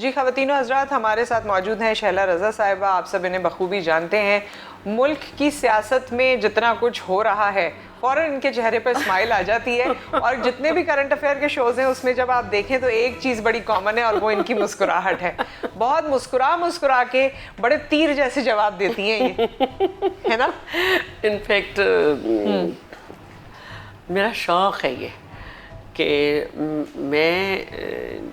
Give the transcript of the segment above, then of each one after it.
जी ख़वातीनो हज़रात, हमारे साथ मौजूद हैं शहला रज़ा साहिबा। आप सब इन्हें बखूबी जानते हैं। मुल्क की सियासत में जितना कुछ हो रहा है फ़ौरन इनके चेहरे पर स्माइल आ जाती है, और जितने भी करंट अफेयर के शोज़ हैं उसमें जब आप देखें तो एक चीज़ बड़ी कॉमन है और वो इनकी मुस्कुराहट है। बहुत मुस्कुरा के बड़े तीर जैसे जवाब देती हैं ये, है ना। इनफैक्ट मेरा शौक़ है ये कि मैं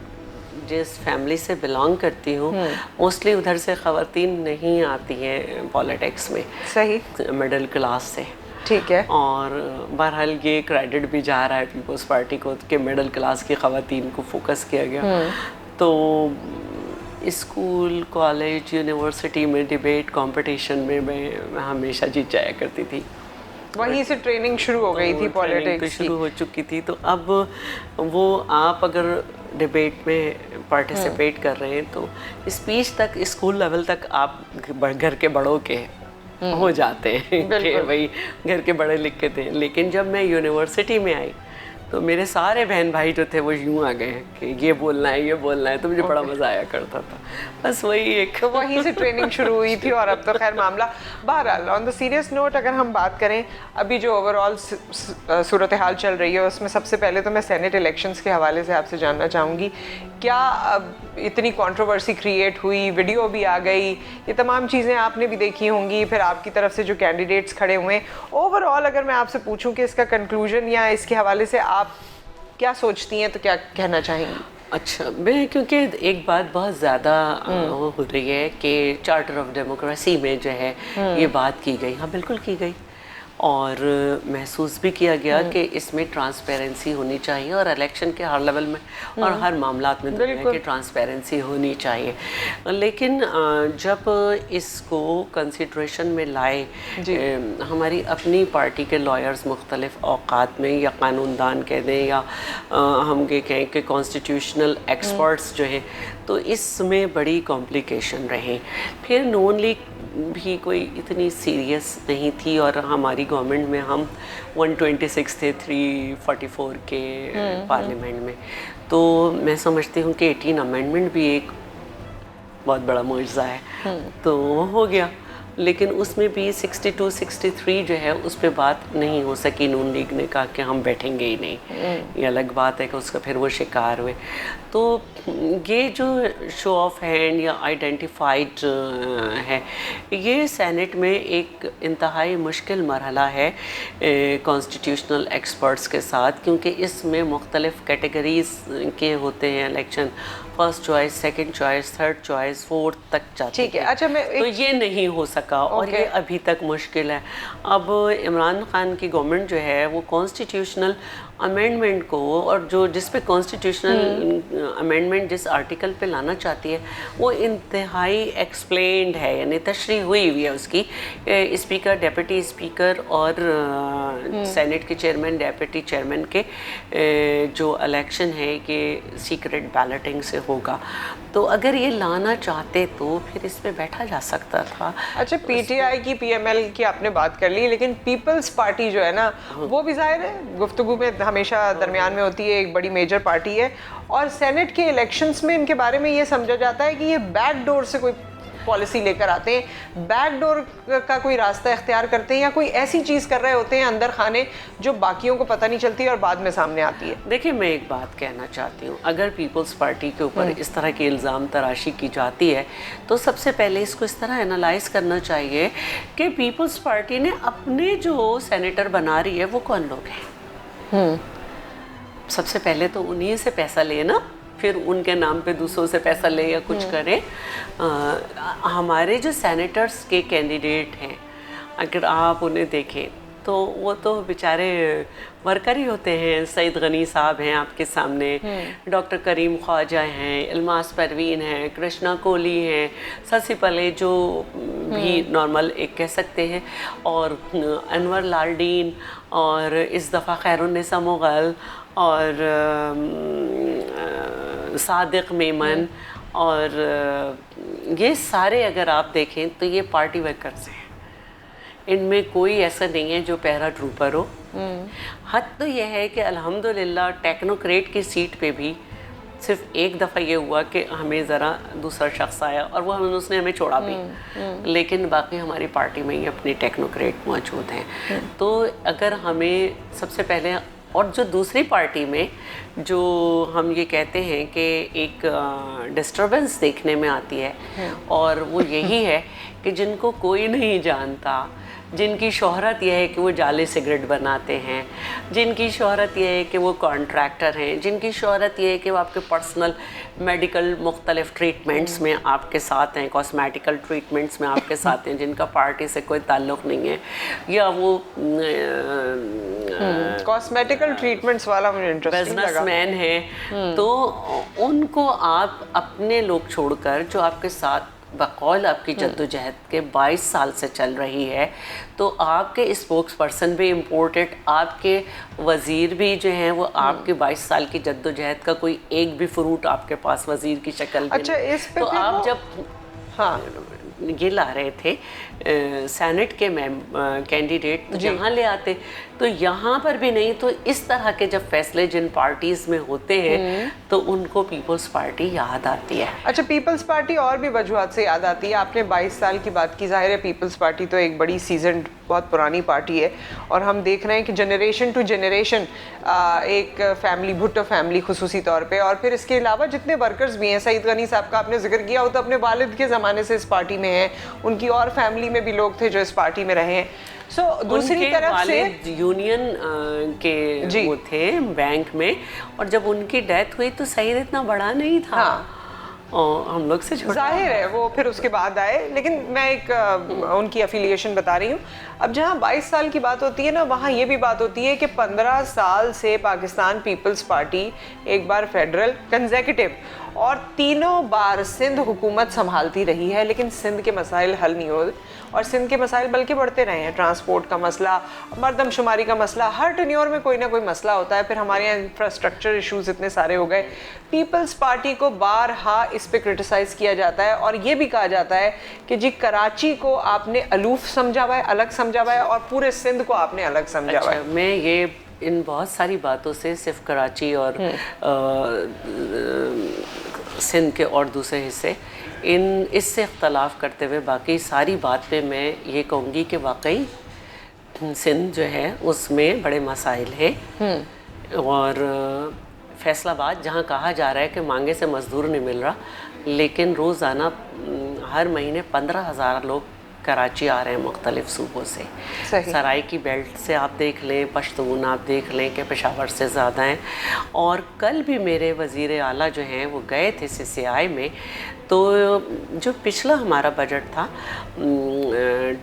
जिस फैमिली से बिलोंग करती हूँ मोस्टली उधर से ख़वातीन नहीं आती हैं पॉलिटिक्स में। सही, मिडिल क्लास से। ठीक है। और बहरहाल ये क्रेडिट भी जा रहा है पीपल्स पार्टी को कि मिडिल क्लास की ख़वातीन को फोकस किया गया। तो स्कूल, कॉलेज, यूनिवर्सिटी में डिबेट कंपटीशन में मैं हमेशा जीत जाया करती थी। वहीं से ट्रेनिंग शुरू हो गई थी पॉलिटिक्स की। शुरू हो चुकी थी। तो अब वो आप अगर डिबेट में पार्टिसिपेट कर रहे हैं तो स्पीच तक, स्कूल लेवल तक आप घर के बड़ों के हो जाते हैं कि भाई घर के बड़े लिख के थे। लेकिन जब मैं यूनिवर्सिटी में आई तो मेरे सारे बहन भाई जो थे वो यूँ आ गए कि ये बोलना है, ये बोलना है। तो मुझे बड़ा मज़ा आया करता था। बस वही एक तो वहीं से ट्रेनिंग शुरू हुई थी। और अब तो खैर मामला बहरहाल। ऑन द सीरियस नोट अगर हम बात करें अभी जो ओवरऑल सूरत हाल चल रही है उसमें सबसे पहले तो मैं सेनेट इलेक्शंस के हवाले से आपसे जानना चाहूँगी, क्या अब इतनी कंट्रोवर्सी क्रिएट हुई, वीडियो भी आ गई, ये तमाम चीज़ें आपने भी देखी होंगी, फिर आपकी तरफ से जो कैंडिडेट्स खड़े हुए हैं, ओवरऑल अगर मैं आपसे पूछूं कि इसका कंक्लूजन या इसके हवाले से आप क्या सोचती हैं तो क्या कहना चाहेंगी? अच्छा, मैं क्योंकि एक बात बहुत ज़्यादा हो रही है कि चार्टर ऑफ डेमोक्रेसी में जो है ये बात की गई। हाँ, बिल्कुल की गई। और महसूस भी किया गया कि इसमें ट्रांसपेरेंसी होनी चाहिए और इलेक्शन के हर लेवल में और हर मामलात में दुनिया की ट्रांसपेरेंसी होनी चाहिए। लेकिन जब इसको कंसिडरेशन में लाए हमारी अपनी पार्टी के लॉयर्स मुख्तलिफ औकात में, या कानूनदान कह दें, या हम ये कहें कि कॉन्स्टिट्यूशनल एक्सपर्ट्स जो हैं, तो इसमें बड़ी कॉम्प्लिकेशन रहे। फिर नॉन लीग भी कोई इतनी सीरियस नहीं थी और हमारी गवर्नमेंट में हम 126 थे 344 के पार्लियामेंट में। तो मैं समझती हूँ कि 18 अमेंडमेंट भी एक बहुत बड़ा मुआवजा है। तो हो गया। लेकिन उसमें भी 62, 63 जो है उस पर बात नहीं हो सकी। नून लीग ने कहा कि हम बैठेंगे ही नहीं। ये अलग बात है कि उसका फिर वो शिकार हुए। तो ये जो शो ऑफ हैंड या आइडेंटिफाइड है, ये सेनेट में एक इंतहाई मुश्किल मरहला है कॉन्स्टिट्यूशनल एक्सपर्ट्स के साथ, क्योंकि इसमें मुख्तलिफ कैटेगरीज के होते हैं election. First choice, second choice, third choice, fourth तक जाते हैं। अच्छा, तो ये नहीं हो सका और ये अभी तक मुश्किल है। अब इमरान खान की गवर्नमेंट जो है वो कॉन्स्टिट्यूशनल अमेंडमेंट को, और जो जिस पे कॉन्स्टिट्यूशनल अमेंडमेंट जिस आर्टिकल पे लाना चाहती है वो इंतहाई एक्सप्लेन्ड है, यानी तशरीह हुई हुई है उसकी। स्पीकर, डेप्यूटी स्पीकर और सेनेट के चेयरमैन, डेप्यूटी चेयरमैन के जो इलेक्शन है ये सीक्रेट बैलेटिंग से होगा। तो अगर ये लाना चाहते तो फिर इस पे बैठा जा सकता था। अच्छा, पीटीआई की, पीएमएल की आपने बात कर ली, लेकिन पीपल्स पार्टी जो है ना वो भी ज़ाहिर है गुफ्तगू में हमेशा दरमियान में होती है, एक बड़ी मेजर पार्टी है। और सेनेट के इलेक्शंस में इनके बारे में ये समझा जाता है कि ये बैक डोर से कोई पॉलिसी लेकर आते हैं, बैक डोर का कोई रास्ता इख्तियार करते हैं, या कोई ऐसी चीज़ कर रहे होते हैं अंदर खाने जो बाकियों को पता नहीं चलती और बाद में सामने आती है। देखिए, मैं एक बात कहना चाहती हूँ, अगर पीपल्स पार्टी के ऊपर इस तरह की इल्ज़ाम तराशी की जाती है तो सबसे पहले इसको इस तरह एनालाइज करना चाहिए कि पीपल्स पार्टी ने अपने जो सेनेटर बना रही है वो कौन लोग हैं। सबसे पहले तो उन्हीं से पैसा ले ना, फिर उनके नाम पे दूसरों से पैसा ले या कुछ करें। हमारे जो सेनेटर्स के कैंडिडेट हैं अगर आप उन्हें देखें तो वो तो बेचारे वर्कर ही होते हैं। सईद गनी साहब हैं आपके सामने, डॉक्टर करीम ख्वाजा हैं, इल्मास परवीन हैं, कृष्णा कोहली हैं, शशि पले जो भी नॉर्मल एक कह सकते हैं, और अनवर लालडीन, और इस दफ़ा खैरुन्निसा मुग़ल, और सादिक मेमन, और ये सारे अगर आप देखें तो ये पार्टी वर्कर्स हैं। इनमें कोई ऐसा नहीं है जो पैरा ट्रूपर हो। हद तो यह है कि अल्हम्दुलिल्लाह टेक्नोक्रेट की सीट पे भी सिर्फ एक दफ़ा ये हुआ कि हमें ज़रा दूसरा शख्स आया और वो उसने हमें छोड़ा भी, लेकिन बाकी हमारी पार्टी में ही अपने टेक्नोक्रेट मौजूद हैं। तो अगर हमें सबसे पहले, और जो दूसरी पार्टी में जो हम ये कहते हैं कि एक डिस्टर्बेंस देखने में आती है, और वो यही है कि जिनको कोई नहीं जानता, जिनकी शोहरत यह है कि वो जाली सिगरेट बनाते हैं, जिनकी शोहरत यह है कि वो कॉन्ट्रैक्टर हैं, जिनकी शोहरत यह है कि वो आपके पर्सनल मेडिकल मुख्तलिफ ट्रीटमेंट्स में आपके साथ हैं, कॉस्मेटिकल ट्रीटमेंट्स में आपके साथ हैं, जिनका पार्टी से कोई ताल्लुक़ नहीं है, या वो कॉस्मेटिकल ट्रीटमेंट्स वाला मुझे इंटरेस्टिंग लगा, बिजनेसमैन है, तो उनको आप अपने लोग छोड़कर, जो आपके साथ बकौल आपकी जद्दोजहद के 22 साल से चल रही है, तो आपके स्पोक्स पर्सन भी इम्पोर्टेड, आपके वज़ीर भी जो हैं वो आपके 22 साल की जद्दोजहद का कोई एक भी फ्रूट आपके पास वज़ीर की शक्ल में अच्छा, इस पे तो आप जब हाँ ये ला रहे थे सेनेट के कैंडिडेट, तो जहाँ ले आते, तो यहाँ पर भी नहीं, तो इस तरह के जब फैसले जिन पार्टीज़ में होते हैं तो उनको पीपल्स पार्टी याद आती है। अच्छा, पीपल्स पार्टी और भी वजूहत से याद आती है। आपने 22 साल की बात की, जाहिर है पीपल्स पार्टी तो एक बड़ी सीजन्ड, बहुत पुरानी पार्टी है, और हम देख रहे हैं कि जनरेशन टू जनरेशन एक फैमिली, भुट्टो फैमिली खुसूसी तौर पे, और फिर इसके अलावा जितने वर्कर्स भी हैं, सईद गनी साहब का आपने जिक्र किया, वो तो अपने वालिद के ज़माने से इस पार्टी में हैं, उनकी और फैमिली में भी लोग थे जो इस पार्टी में रहे हैं। सो दूसरी तरफ से यूनियन के वो थे बैंक में, और जब उनकी डेथ हुई तो सईद इतना बड़ा नहीं था। हाँ, और हम लोग से छोटा, जाहिर है वो फिर उसके बाद आए, लेकिन मैं एक उनकी एफिलिएशन बता रही हूँ। अब जहाँ 22 साल की बात होती है ना, वहाँ ये भी बात होती है कि 15 साल से पाकिस्तान पीपल्स पार्टी एक बार फेडरल कंसेक्यूटिव और तीनों बार सिंध हुकूमत संभालती रही है, लेकिन सिंध के मसाइल हल नहीं हुए, और सिंध के मसाइल बल्कि बढ़ते रहे हैं। ट्रांसपोर्ट का मसला, मरदमशुमारी का मसला, हर टेन्योर में कोई ना कोई मसला होता है। फिर हमारे यहाँ इंफ्रास्ट्रक्चर इश्यूज इतने सारे हो गए। पीपल्स पार्टी को बारहा इस पे क्रिटिसाइज़ किया जाता है, और ये भी कहा जाता है कि जी कराची को आपने अलूफ समझा हुआ है, अलग समझा हुआ है, और पूरे सिंध को आपने अलग समझा हुआ है। मैं ये इन बहुत सारी बातों से सिर्फ कराची और सिंध के और दूसरे हिस्से, इन इससे इख्तलाफ करते हुए बाकी सारी बात पे मैं ये कहूँगी कि वाकई सिंध जो है उसमें बड़े मसाइल हैं। और फैसलाबाद जहाँ कहा जा रहा है कि मांगे से मज़दूर नहीं मिल रहा, लेकिन रोज़ाना हर महीने 15,000 लोग कराची आ रहे हैं मुख्तलिफ सूबों से। सराय की बेल्ट से आप देख लें, पश्तून आप देख लें कि पेशावर से ज़्यादा हैं। और कल भी मेरे वज़ीर आला जो हैं वो गए थे CCI में, तो जो पिछला हमारा बजट था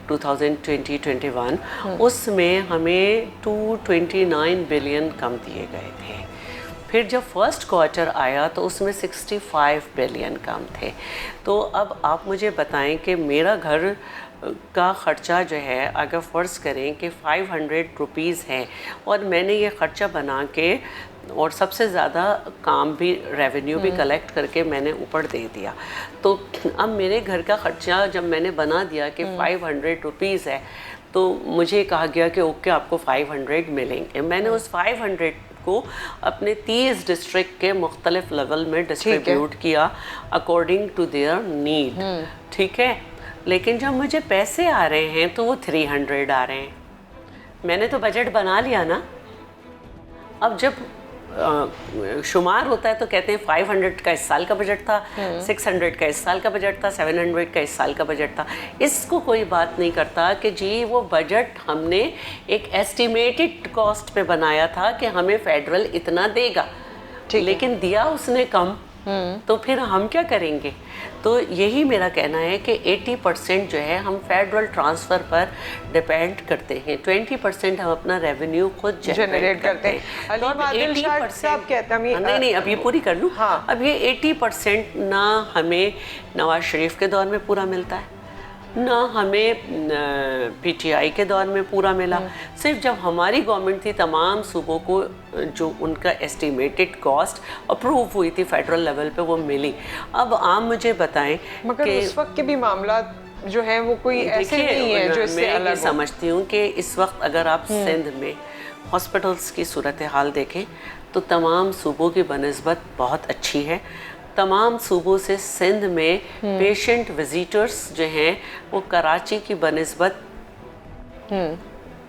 2020-21 उसमें हमें 229 बिलियन कम दिए गए थे। फिर जब फर्स्ट क्वार्टर आया तो उसमें 65 बिलियन कम थे। तो अब आप मुझे बताएं कि मेरा घर का ख़र्चा जो है, अगर फ़र्ज़ करें कि 500 रुपीज़ है, और मैंने ये ख़र्चा बना के और सबसे ज़्यादा काम भी, रेवेन्यू भी कलेक्ट करके मैंने ऊपर दे दिया, तो अब मेरे घर का ख़र्चा जब मैंने बना दिया कि 500 रुपीज़ है, तो मुझे कहा गया कि ओके आपको 500 मिलेंगे। मैंने उस 500 को अपने 30 डिस्ट्रिक्ट के मुख्तलिफ लेवल में डिस्ट्रीब्यूट किया अकॉर्डिंग टू देयर नीड, ठीक है। लेकिन जब मुझे पैसे आ रहे हैं तो वो 300 आ रहे हैं। मैंने तो बजट बना लिया ना। अब जब शुमार होता है तो कहते हैं 500 का इस साल का बजट था, 600 का इस साल का बजट था, 700 का इस साल का बजट था। इसको कोई बात नहीं करता कि जी वो बजट हमने एक एस्टिमेटेड कॉस्ट पे बनाया था कि हमें फेडरल इतना देगा, लेकिन दिया उसने कम, तो फिर हम क्या करेंगे। तो यही मेरा कहना है कि 80% जो है हम फेडरल ट्रांसफ़र पर डिपेंड करते हैं, 20% हम अपना रेवेन्यू खुद जनरेट करते हैं। तो 80% नहीं, अब ये पूरी कर लूँ। हाँ। अब ये 80% ना हमें नवाज शरीफ के दौर में पूरा मिलता है, ना हमें PTI के दौर में पूरा मिला। सिर्फ जब हमारी गवर्नमेंट थी, तमाम सूबों को जो उनका एस्टिमेटेड कॉस्ट अप्रूव हुई थी फेडरल लेवल पे, वो मिली। अब आप मुझे बताएं, मगर उस वक्त के भी मामला जो है वो कोई ऐसे नहीं है जो इससे अलग हो। समझती हूँ कि इस वक्त अगर आप सिंध में हॉस्पिटल्स की सूरत हाल देखें तो तमाम सूबों की बनिस्बत बहुत अच्छी है। तमाम सूबों से सिंध में पेशेंट विजिटर्स जो हैं वो कराची की बनिस्बत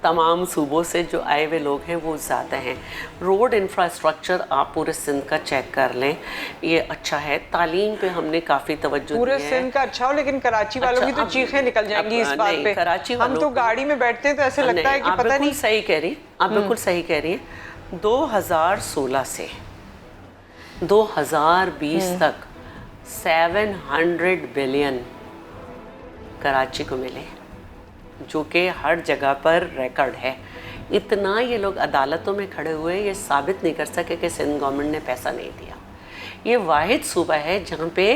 तमाम सूबों से जो आए हुए लोग हैं वो ज़्यादा हैं। रोड इंफ्रास्ट्रक्चर आप पूरे सिंध का चेक कर लें, ये अच्छा है। तालीम पे हमने काफ़ी तवज्जो दी है। पूरे सिंध का अच्छा हो, लेकिन कराची वालों की तो चीखें निकल जाएंगी इस बात पे। कराची हम तो गाड़ी में बैठते हैं तो ऐसे लगता है कि पता नहीं। सही कह रही, आप बिल्कुल सही कह रही हैं। 2016 से 2020 तक 700 बिलियन कराची को मिले, जो कि हर जगह पर रिकॉर्ड है। इतना ये लोग अदालतों में खड़े हुए ये साबित नहीं कर सके कि सिंध गवर्नमेंट ने पैसा नहीं दिया। ये वाहिद सूबा है जहाँ पे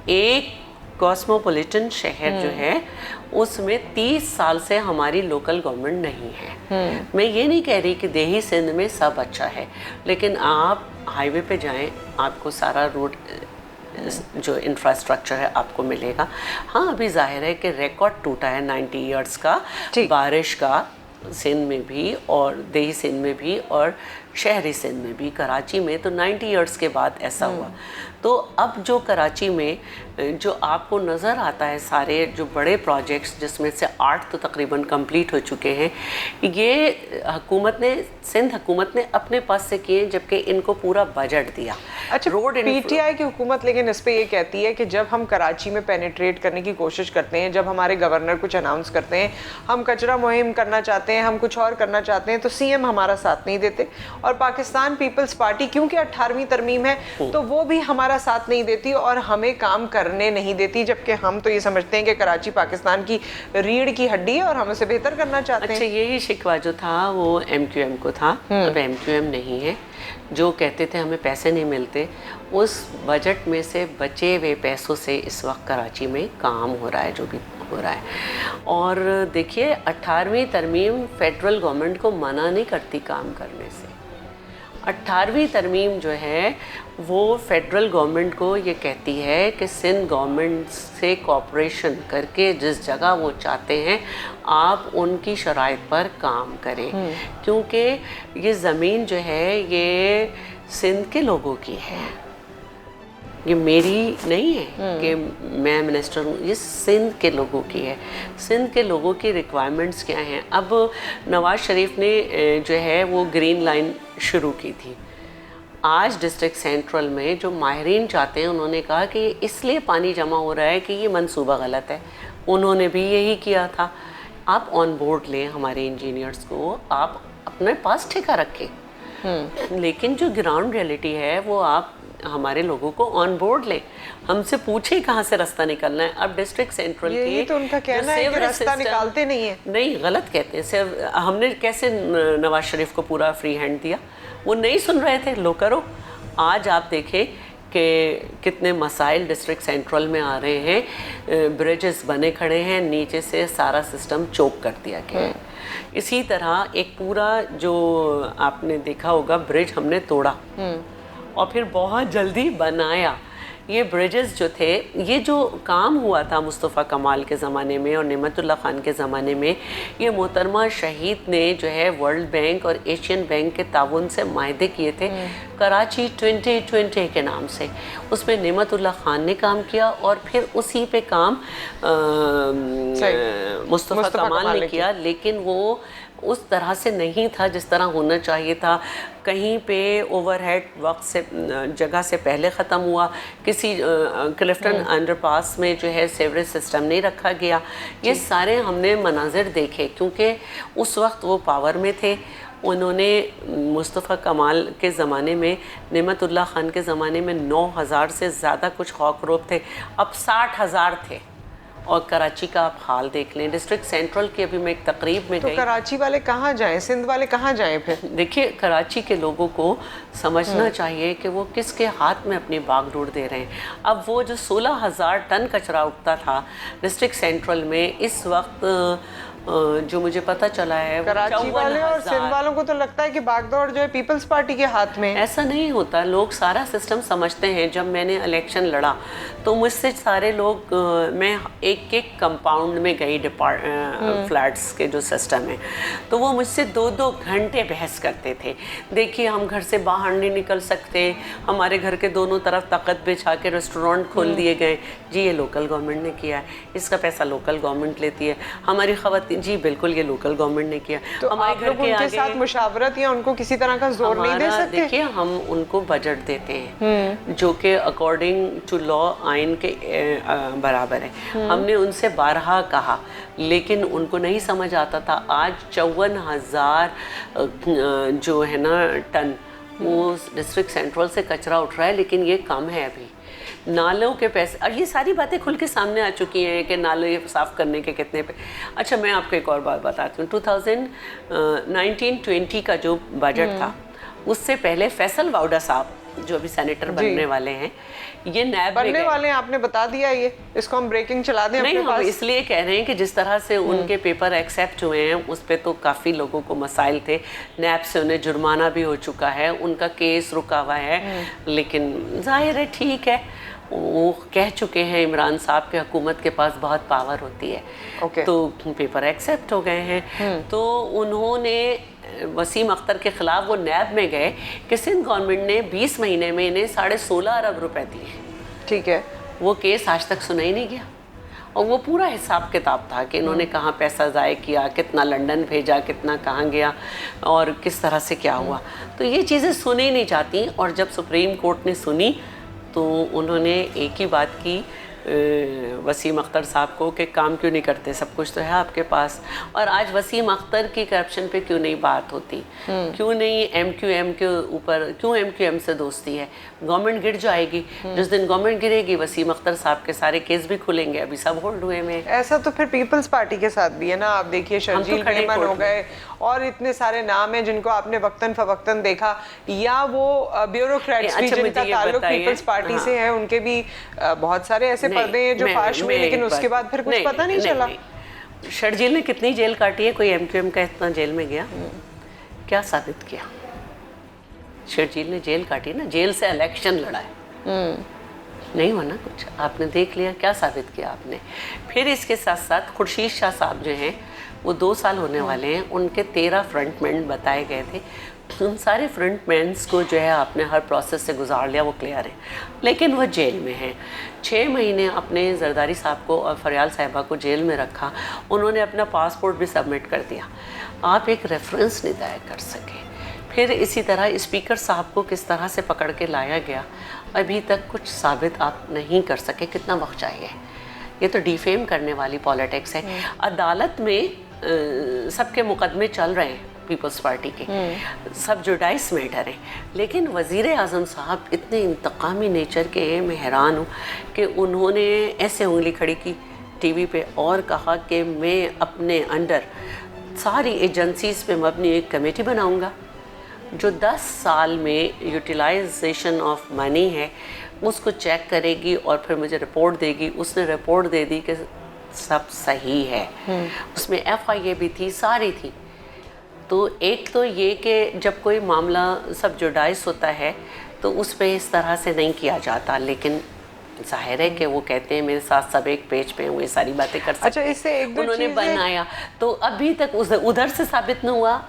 एक कॉस्मोपॉलिटन शहर जो है उसमें 30 साल से हमारी लोकल गवर्नमेंट नहीं है। मैं ये नहीं कह रही कि देही सिंध में सब अच्छा है, लेकिन आप हाईवे पे जाएं, आपको सारा रोड जो इंफ्रास्ट्रक्चर है आपको मिलेगा। हाँ, अभी जाहिर है कि रिकॉर्ड टूटा है 90 ईयर्स का बारिश का, सिंध में भी और देही सिंध में भी और शहरी सिंध में भी। कराची में तो 90 ईयर्स के बाद ऐसा हुआ। तो अब जो कराची में जो आपको नज़र आता है सारे जो बड़े प्रोजेक्ट्स, जिसमें से 8 तो तकरीबन कंप्लीट हो चुके हैं, ये हुकूमत ने, सिंध हुकूमत ने अपने पास से किए, जबकि इनको पूरा बजट दिया। अच्छा, पीटीआई की हुकूमत लेकिन इस पे ये कहती है कि जब हम कराची में पेनिट्रेट करने की कोशिश करते हैं, जब हमारे गवर्नर कुछ अनाउंस करते हैं, हम कचरा मुहिम करना चाहते हैं, हम कुछ और करना चाहते हैं, तो सीएम हमारा साथ नहीं देते। और पाकिस्तान पीपल्स पार्टी क्योंकि 18वीं तरमीम है तो वो भी हमारा साथ नहीं देती और हमें काम करने नहीं देती, जबकि हम तो ये समझते हैं कि कराची पाकिस्तान की रीढ़ की हड्डी है और हम उसे बेहतर करना चाहते हैं। अच्छा, यही शिकवा जो था वो एमक्यूएम को था, अब एमक्यूएम नहीं है। जो कहते थे हमें पैसे नहीं मिलते, उस बजट में से बचे हुए पैसों से इस वक्त कराची में काम हो रहा है जो भी हो रहा है। और देखिए, 18वीं तरमीम फेडरल गवर्नमेंट को मना नहीं करती काम करने से। 18वीं तरमीम जो है वो फेडरल गवर्नमेंट को ये कहती है कि सिंध गवर्नमेंट से कोऑपरेशन करके जिस जगह वो चाहते हैं आप उनकी शराइत पर काम करें, क्योंकि ये ज़मीन जो है ये सिंध के लोगों की है, ये मेरी नहीं है कि मैं मिनिस्टर हूँ, ये सिंध के लोगों की है। सिंध के लोगों की रिक्वायरमेंट्स क्या हैं? अब नवाज शरीफ ने जो है वो ग्रीन लाइन शुरू की थी। आज डिस्ट्रिक्ट सेंट्रल में जो माहिरीन चाहते हैं, उन्होंने कहा कि इसलिए पानी जमा हो रहा है कि ये मंसूबा गलत है। उन्होंने भी यही किया था। आप ऑन बोर्ड लें हमारे इंजीनियर्स को, आप अपने पास ठेका रखें, लेकिन जो ग्राउंड रियलिटी है वो आप हमारे लोगों को ऑन बोर्ड ले, हमसे पूछे कहाँ से रास्ता निकलना है। अब डिस्ट्रिक्ट सेंट्रल ये तो उनका कहना है कि रास्ता निकालते नहीं है। नहीं, गलत कहते हैं। सिर्फ हमने कैसे नवाज शरीफ को पूरा फ्री हैंड दिया? वो नहीं सुन रहे थे, लो करो। आज आप देखें कि कितने मसाइल डिस्ट्रिक्ट सेंट्रल में आ रहे हैं, ब्रिजेस बने खड़े हैं, नीचे से सारा सिस्टम चोक कर दिया गया है। इसी तरह एक पूरा जो आपने देखा होगा ब्रिज हमने तोड़ा और फिर बहुत जल्दी बनाया। ये ब्रिजेस जो थे, ये जो काम हुआ था मुस्तफ़ा कमाल के ज़माने में और नेमतुल्लाह खान के ज़माने में, ये मोहतरमा शहीद ने जो है वर्ल्ड बैंक और एशियन बैंक के ताउन से माहदे किए थे कराची 2020 के नाम से। उसमें नेमतुल्लाह खान ने काम किया और फिर उसी पे काम मुस्तफ़ा कमाल ने किया, लेकिन वो उस तरह से नहीं था जिस तरह होना चाहिए था। कहीं पे ओवरहेड वक्त से जगह से पहले ख़त्म हुआ, किसी क्लिफ्टन अंडरपास में जो है सीवरेज सिस्टम नहीं रखा गया। ये सारे हमने मनाजिर देखे, क्योंकि उस वक्त वो पावर में थे। उन्होंने मुस्तफ़ा कमाल के ज़माने में, नेमतुल्लाह खान के ज़माने में 9,000 से ज़्यादा कुछ खौकरोब थे, अब 60,000 थे। और कराची का आप हाल देख लें, डिस्ट्रिक्ट सेंट्रल की अभी मैं एक तकरीब में गई। तो कराची वाले कहाँ जाएं, सिंध वाले कहाँ जाएं फिर? देखिए, कराची के लोगों को समझना चाहिए कि वो किसके हाथ में अपनी बागडोर दे रहे हैं। अब वो जो 16,000 टन कचरा उठता था डिस्ट्रिक्ट सेंट्रल में, इस वक्त जो मुझे पता चला है वो कराची वाले और 54,000। सिंध वालों को तो लगता है कि बागडोर जो है पीपल्स पार्टी के हाथ में है। ऐसा नहीं होता, लोग सारा सिस्टम समझते हैं। जब मैंने इलेक्शन लड़ा तो मुझसे सारे लोग मैं एक एक कंपाउंड में गई फ्लैट्स के जो सिस्टम है, तो वो मुझसे 2-2 घंटे बहस करते थे। देखिए हम घर से बाहर नहीं निकल सकते, हमारे घर के दोनों तरफ तख्त बिछा के रेस्टोरेंट खोल दिए गए। जी ये लोकल गवर्नमेंट ने किया है, इसका पैसा लोकल गवर्नमेंट लेती है। हमारी खवातीन, जी बिल्कुल ये लोकल गवर्नमेंट ने किया। तो हमारे आप लोग उनके साथ मुशावरत या उनको किसी तरह का जोर नहीं दे सकते? देखिए हम उनको बजट देते हैं जो कि अकॉर्डिंग टू लॉ आइन के बराबर है। हमने उनसे 12 कहा लेकिन उनको नहीं समझ आता था। आज 54,000 जो है ना टन वो डिस्ट्रिक्ट सेंट्रल से कचरा उठ रहा है, लेकिन ये कम है अभी। नालों के पैसे, और ये सारी बातें खुल के सामने आ चुकी हैं कि नाले साफ़ करने के कितने पे। अच्छा मैं आपको एक और बात बताती हूँ। 2019-20 का जो बजट था उससे पहले फैसल वाउडा साहब जो अभी सेनेटर बनने वाले हैं, ये नैब में बनने वाले हैं, आपने बता दिया। ये इसको हम ब्रेकिंग चला दें नहीं, अपने हम पास? इसलिए कह रहे हैं कि जिस तरह से उनके पेपर एक्सेप्ट हुए हैं उस पे तो काफ़ी लोगों को मसाइल थे। नैब से उन्हें जुर्माना भी हो चुका है, उनका केस रुका हुआ है, लेकिन जाहिर है ठीक है, वो कह चुके हैं इमरान साहब के हुकूमत के पास बहुत पावर होती है। तो पेपर एक्सेप्ट हो गए हैं। तो उन्होंने वसीम अख्तर के ख़िलाफ़ वो नैब में गए कि सिंध गवर्नमेंट ने 20 महीने में इन्हें 16.5 अरब रुपए दिए। ठीक है, वो केस आज तक सुना ही नहीं गया, और वो पूरा हिसाब किताब था कि इन्होंने कहाँ पैसा ज़ाय किया, कितना लंदन भेजा, कितना कहाँ गया और किस तरह से क्या हुआ। तो ये चीज़ें सुनी नहीं जाती। और जब सुप्रीम कोर्ट ने सुनी तो उन्होंने एक ही बात की वसीम अख्तर साहब को कि काम क्यों नहीं करते, सब कुछ तो है आपके पास। और आज वसीम अख्तर की करप्शन पे क्यों नहीं बात होती, क्यों नहीं MQM के ऊपर, क्यों MQM से दोस्ती है? गवर्नमेंट गिर जाएगी, जिस दिन गवर्नमेंट गिरेगी वसीम अख्तर साहब के सारे केस भी खुलेंगे, अभी सब होल्ड हुए में। ऐसा तो फिर पीपल्स पार्टी के साथ भी है ना। आप देखिए शर्जील मेमन हो गए और इतने सारे नाम हैं जिनको आपने वक्तन फवक्तन देखा, या वो ब्यूरोक्रेट्स भी जिनका ताल्लुक पीपल्स पार्टी से है, उनके भी बहुत सारे ऐसे पर्दे हैं जो फाश हुए, लेकिन उसके बाद फिर कुछ पता नहीं चला। शर्जील ने कितनी जेल काटी है? कोई MQM का इतना जेल में गया? क्या साबित किया? शर्जील ने जेल काटी ना, जेल से इलेक्शन लड़ा है, नहीं हुआ ना कुछ। आपने देख लिया, क्या साबित किया आपने? फिर इसके साथ साथ खुर्शीद शाह साहब जो हैं वो 2 साल होने वाले हैं, उनके 13 फ्रंटमैन बताए गए थे। उन सारे फ्रंटमैन्स को जो है आपने हर प्रोसेस से गुजार लिया, वो क्लियर है, लेकिन वो जेल में हैं। 6 महीने अपने जरदारी साहब को और फरियाल साहिबा को जेल में रखा, उन्होंने अपना पासपोर्ट भी सबमिट कर दिया। आप एक रेफरेंस नहीं दायर कर सके। फिर इसी तरह स्पीकर साहब को किस तरह से पकड़ के लाया गया, अभी तक कुछ साबित आप नहीं कर सके। कितना वक्त चाहिए? ये तो डिफेम करने वाली पॉलिटिक्स है। अदालत में सबके मुकदमे चल रहे हैं पीपल्स पार्टी के, सब जुडाइस मैटर है, लेकिन वज़ीर आज़म साहब इतने इंतकामी नेचर के हैं, मैं हैरान हूँ कि उन्होंने ऐसे उंगली खड़ी की टीवी पे और कहा कि मैं अपने अंडर सारी एजेंसीज़ पे मबनी एक कमेटी बनाऊँगा जो 10 साल में यूटिलाइजेशन ऑफ मनी है उसको चेक करेगी और फिर मुझे रिपोर्ट देगी। उसने रिपोर्ट दे दी कि सब सही है, उसमें FIA भी थी, सारी थी। तो एक तो ये कि जब कोई मामला सब जुडाइस होता है तो उस पे इस तरह से नहीं किया जाता, लेकिन जाहिर है कि वो कहते हैं मेरे साथ सब एक पेज पे वो ये सारी बातें कर सकते। अच्छा, इससे एक दो उन्होंने बनाया तो अभी तक उधर से साबित न हुआ,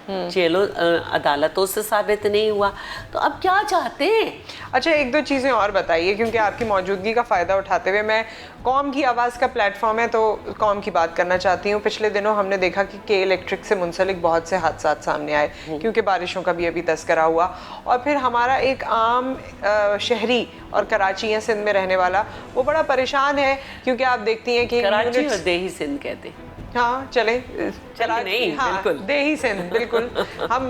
जेलों अदालतों से साबित नहीं हुआ, तो अब क्या चाहते हैं? अच्छा, एक दो चीज़ें और बताइए, क्योंकि आपकी मौजूदगी का फ़ायदा उठाते हुए मैं कौम की आवाज़ का प्लेटफॉर्म है तो कौम की बात करना चाहती हूँ। पिछले दिनों हमने देखा कि के इलेक्ट्रिक से मुंसलिक बहुत से हादसात सामने आए, क्योंकि बारिशों का भी अभी तस्करा हुआ। और फिर हमारा एक आम शहरी और कराची या सिंध में रहने वाला वो बड़ा परेशान है, क्योंकि आप देखती हैं कि कराची और देही सिंध कहते हैं। हाँ चले नहीं, हाँ, बिल्कुल देही सिंध, बिल्कुल।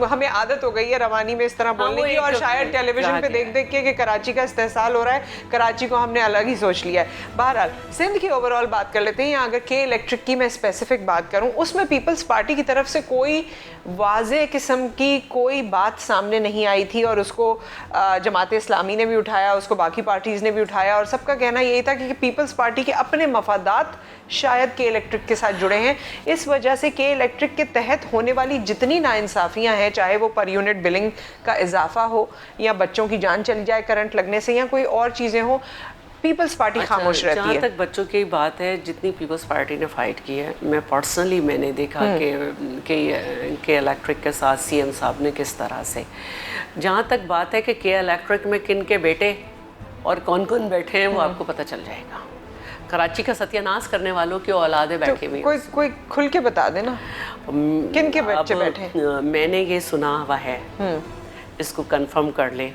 हमें आदत हो गई है रवानी में इस तरह बोलने की, और शायद टेलीविजन पे देख देख के कि कराची का इस्तेहसाल हो रहा है, कराची को हमने अलग ही सोच लिया है। बहरहाल सिंध की ओवरऑल बात कर लेते हैं, या अगर के इलेक्ट्रिक की मैं स्पेसिफिक बात करूं, उसमें पीपल्स पार्टी की तरफ से कोई वाज़े किस्म की कोई बात सामने नहीं आई थी, और उसको जमात इस्लामी ने भी उठाया, उसको बाकी पार्टीज़ ने भी उठाया, और सबका कहना यही था कि पीपल्स पार्टी के अपने मफादात शायद के इलेक्ट्रिक के साथ जुड़े हैं, हैं। इस वजह से के इलेक्ट्रिक के तहत होने वाली जितनी नाइंसाफ़ियाँ हैं, चाहे वो पर यूनिट बिलिंग का इजाफा हो या बच्चों की जान चली जाए करंट लगने से या कोई और चीज़ें हो, पीपल्स पार्टी खामोश रहती है। जहाँ तक बच्चों की बात है, जितनी पीपल्स पार्टी ने फाइट की है, मैं पर्सनली मैंने देखा कि इलेक्ट्रिक के साथ सीएम साहब ने किस तरह से, जहाँ तक बात है कि के इलेक्ट्रिक में किन के बेटे और कौन कौन बैठे हैं वो आपको पता चल जाएगा। कराची का सत्यानाश करने वालों की औलादे बैठी हुई कोई कोई खुल के बता देना किन के बच्चे बैठे। मैंने ये सुना हुआ है, इसको कंफर्म कर ले।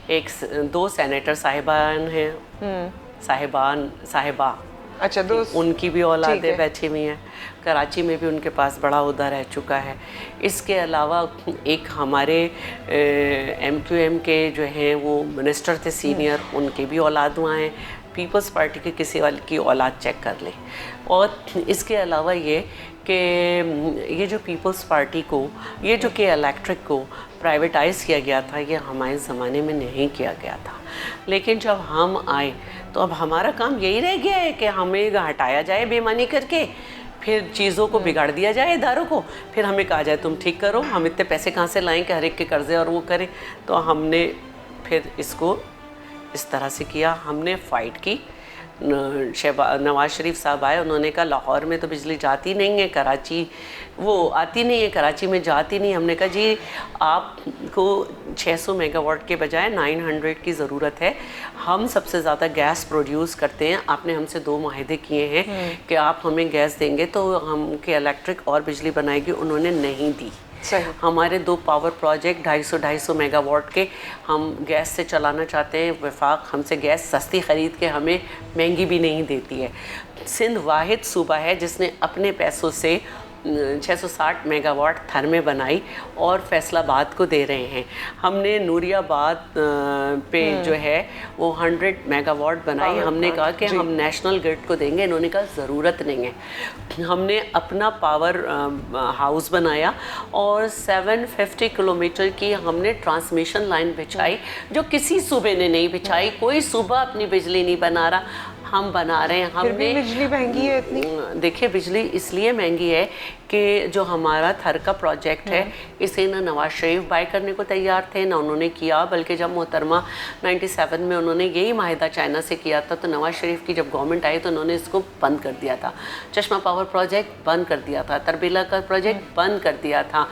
दो सेनेटर साहिबान हैं, साहिबा, अच्छा, दो उनकी भी औलादे बैठी हुई हैं। कराची में भी उनके पास बड़ा ओहदा रह चुका है। इसके अलावा एक हमारे MQM के जो हैं वो मिनिस्टर थे सीनियर, उनके भी औलाद वहाँ हैं। पीपल्स पार्टी के किसी वाले की औलाद चेक कर ले। और इसके अलावा ये कि ये जो पीपल्स पार्टी को, ये जो के इलेक्ट्रिक को प्राइवेटाइज़ किया गया था, ये हमारे ज़माने में नहीं किया गया था। लेकिन जब हम आए तो अब हमारा काम यही रह गया है कि हमें हटाया जाए बेईमानी करके, फिर चीज़ों को बिगाड़ दिया जाए इदारों को, फिर हमें कहा जाए तुम ठीक करो। हम इतने पैसे कहाँ से लाएं कि हर एक के कर्जे और वो करें। तो हमने फिर इसको इस तरह से किया, हमने फ़ाइट की। नवाज शरीफ साहब आए, उन्होंने कहा लाहौर में तो बिजली जाती नहीं है, कराची वो आती नहीं है, कराची में जाती नहीं। हमने कहा जी आपको 600 मेगावाट के बजाय 900 की ज़रूरत है। हम सबसे ज़्यादा गैस प्रोड्यूस करते हैं, आपने हमसे 2 माहिदे किए हैं कि आप हमें गैस देंगे तो हम के इलेक्ट्रिक और बिजली बनाएगी, उन्होंने नहीं दी। हमारे 2 पावर प्रोजेक्ट 250 मेगावाट के हम गैस से चलाना चाहते हैं। वफाक हमसे गैस सस्ती ख़रीद के हमें महंगी भी नहीं देती है। सिंध वाहिद सूबा है जिसने अपने पैसों से 660 मेगावाट थर्मे बनाई और फैसलाबाद को दे रहे हैं। हमने नूरियाबाद पे जो है वो 100 मेगावाट बनाई। हमने कहा कि हम नेशनल ग्रिड को देंगे, इन्होंने कहा ज़रूरत नहीं है। हमने अपना पावर हाउस बनाया और 750 किलोमीटर की हमने ट्रांसमिशन लाइन बिछाई, जो किसी सूबे ने नहीं बिछाई। कोई सूबा अपनी बिजली नहीं बना रहा, हम बना रहे हैं। हमने बिजली महंगी है इतनी। देखिए बिजली इसलिए महंगी है कि जो हमारा थर का प्रोजेक्ट है, इसे ना नवाज शरीफ बाय करने को तैयार थे, ना उन्होंने किया। बल्कि जब मोहतरमा 97 में उन्होंने यही माहिदा चाइना से किया था, तो नवाज शरीफ की जब गवर्नमेंट आई तो उन्होंने इसको बंद कर दिया था। चश्मा पावर प्रोजेक्ट बंद कर दिया था, तरबीला का प्रोजेक्ट बंद कर दिया था।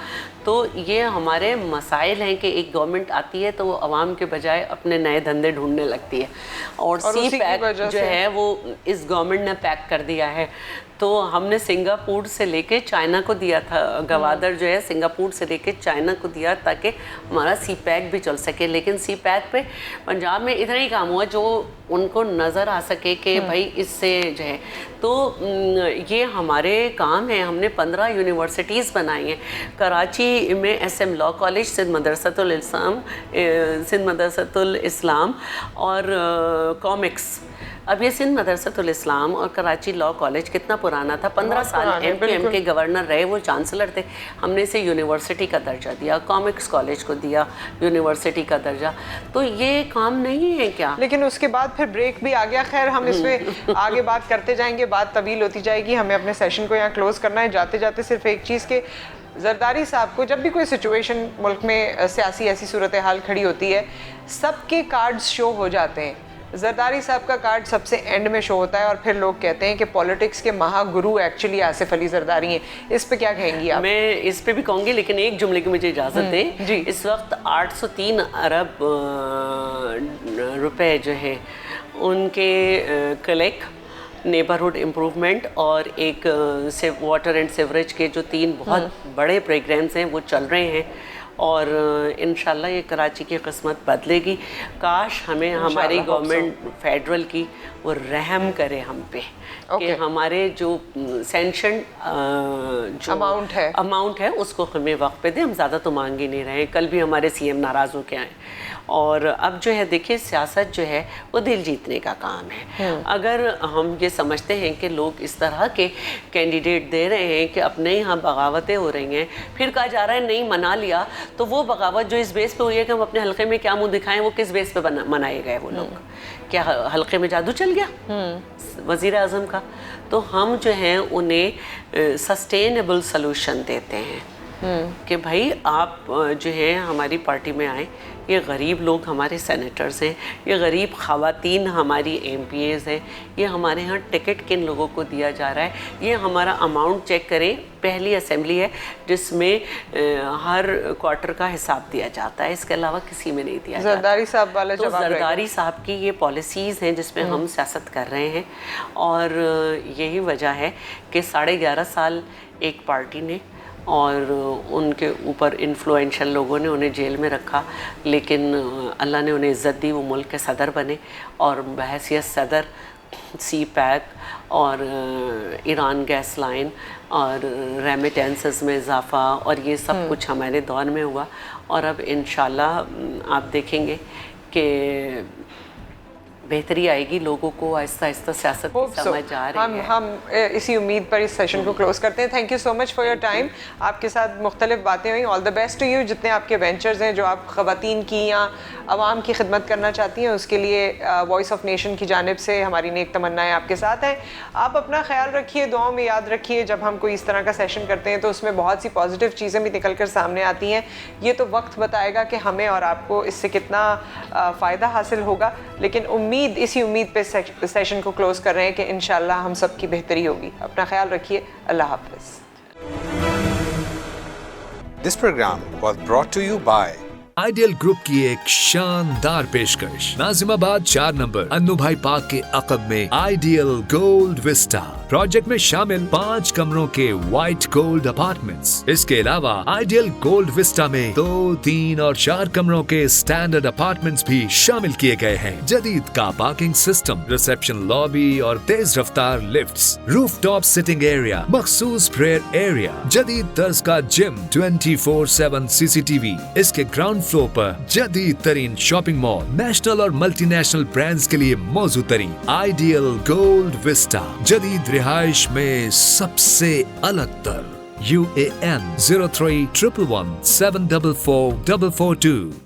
तो ये हमारे मसाइल हैं कि एक गवर्नमेंट आती है तो वो आवाम के बजाय अपने नए धंधे ढूंढने लगती है। और सी पैक जो है वो इस गवर्नमेंट ने पैक कर दिया है। तो हमने सिंगापुर से लेके चाइना को दिया था, गवादर जो है सिंगापुर से लेके चाइना को दिया ताकि हमारा सी पैक भी चल सके। लेकिन सी पैक पे पंजाब में इतना ही काम हुआ जो उनको नज़र आ सके कि भाई इससे जो है। तो ये हमारे काम है। हमने 15 यूनिवर्सिटीज़ बनाई हैं। कराची में SM लॉ कॉलेज, सिंध मदरसतुल इस्लाम और कॉमिक्स। अब ये सिंध मदरसतुल इस्लाम और कराची लॉ कॉलेज कितना पुराना था, 15 साल MQM के गवर्नर रहे, वो चांसलर थे। हमने इसे यूनिवर्सिटी का दर्जा दिया, कॉमिक्स कॉलेज को दिया यूनिवर्सिटी का दर्जा। तो ये काम नहीं है क्या? लेकिन उसके बाद फिर ब्रेक भी आ गया। खैर हम इस पर आगे बात करते जाएंगे, बात तवील होती जाएगी। हमें अपने सेशन को यहाँ क्लोज करना है। जाते जाते सिर्फ एक चीज़ के, जरदारी साहब को जब भी कोई सिचुएशन मुल्क में सियासी ऐसी सूरत हाल खड़ी होती है, सबके कार्ड्स शो हो जाते हैं। जरदारी साहब का कार्ड सबसे एंड में शो होता है और फिर लोग कहते हैं कि पॉलिटिक्स के महागुरु एक्चुअली आसिफ अली जरदारी हैं। इस पे क्या कहेंगी आप? मैं इस पे भी कहूँगी, लेकिन एक जुमले की मुझे इजाज़त दें जी। इस वक्त 803 अरब रुपए जो है उनके कलेक्ट नेबरहुड इम्प्रूवमेंट और एक वाटर एंड सीवरेज के जो 3 बहुत बड़े प्रोग्राम्स हैं वो चल रहे हैं। और इंशाल्लाह ये कराची की किस्मत बदलेगी। काश हमें हमारी गवर्नमेंट फेडरल की वो रहम करे हम पे कि हमारे जो सेंशन जो अमाउंट है उसको हमें वक्त पे दे। हम ज़्यादा तो मांग ही नहीं रहे। कल भी हमारे CM नाराज़ होके आए। और अब जो है देखिए, सियासत जो है वो दिल जीतने का काम है। अगर हम ये समझते हैं कि लोग इस तरह के कैंडिडेट दे रहे हैं कि अपने यहाँ बगावतें हो रही हैं, फिर कहा जा रहा है नहीं मना लिया तो वो बगावत जो इस बेस पे हुई है कि हम अपने हल्के में क्या मुंह दिखाएं, वो किस बेस पे मनाए गए वो लोग? क्या हल्के में जादू चल गया वज़ीर आज़म का? तो हम जो हैं उन्हें सस्टेनेबल सोल्यूशन देते हैं कि भाई आप जो है हमारी पार्टी में आए, ये गरीब लोग हमारे सेनेटर्स हैं, ये गरीब ख़वातीन हमारी MPAs हैं, ये हमारे यहाँ टिकट किन लोगों को दिया जा रहा है, ये हमारा अमाउंट चेक करें। पहली असेंबली है जिसमें हर क्वार्टर का हिसाब दिया जाता है, इसके अलावा किसी में नहीं दिया जाता। जरदारी साहब वाला तो जरदारी साहब की ये पॉलिसीज़ हैं जिसमें हम सियासत कर रहे हैं, और यही वजह है कि 11.5 साल एक पार्टी ने और उनके ऊपर इन्फ्लुएंशियल लोगों ने उन्हें जेल में रखा, लेकिन अल्लाह ने उन्हें इज़्ज़त दी, वो मुल्क के सदर बने और बहैसियत सदर CPEC और ईरान गैस लाइन और रेमिटेंसेस में इजाफ़ा और ये सब कुछ हमारे दौर में हुआ। और अब इंशाल्लाह आप देखेंगे कि बेहतरी आएगी, लोगों को आहिस्ता आहिस्ता सियासत की समझ आ रही है। हम इसी उम्मीद पर इस सेशन को क्लोज करते हैं। Thank you so much for your time. आपके साथ मुख्तलिफ बातें हुई। All the best to you, जितने आपके वेंचर्स हैं जो आप ख़वातीन की या आवाम की खिदमत करना चाहती हैं, उसके लिए वॉइस ऑफ नेशन की जानिब से हमारी नेक तमन्नाएं आपके साथ हैं। आप अपना ख्याल रखिए, दुआओं में याद रखिए। जब हम कोई इस तरह का सेशन करते हैं तो उसमें बहुत सी पॉजिटिव चीज़ें भी निकल कर सामने आती हैं। ये तो वक्त बताएगा कि हमें और आपको इससे कितना फ़ायदा हासिल होगा, लेकिन इसी उम्मीद पे सेशन को क्लोज कर रहे हैं कि इंशाल्लाह हम सब की बेहतरी होगी। अपना ख्याल रखिए। अल्लाह हाफ़िज़। This program was brought to you by ideal group की एक शानदार पेशकश। नाजिमाबाद 4 नंबर अन्नू भाई पार्क के अकब में आइडियल गोल्ड विस्टा प्रोजेक्ट में शामिल 5 कमरों के व्हाइट गोल्ड अपार्टमेंट्स। इसके अलावा आइडियल गोल्ड विस्टा में 2, 3 और 4 कमरों के स्टैंडर्ड अपार्टमेंट्स भी शामिल किए गए हैं। जदीद का पार्किंग सिस्टम, रिसेप्शन लॉबी और तेज रफ्तार लिफ्ट्स, रूफटॉप सिटिंग एरिया, मखसूस प्रेयर एरिया, जदीद तर्ज का जिम, 24/7 CCTV। इसके ग्राउंड फ्लोर पर जदीद तरीन शॉपिंग मॉल, नेशनल और मल्टीनेशनल ब्रांड्स के लिए मौजूद तरीन आइडियल गोल्ड विस्टा। जदीद रिहाइश में सबसे अलग तर। UAN 0311174442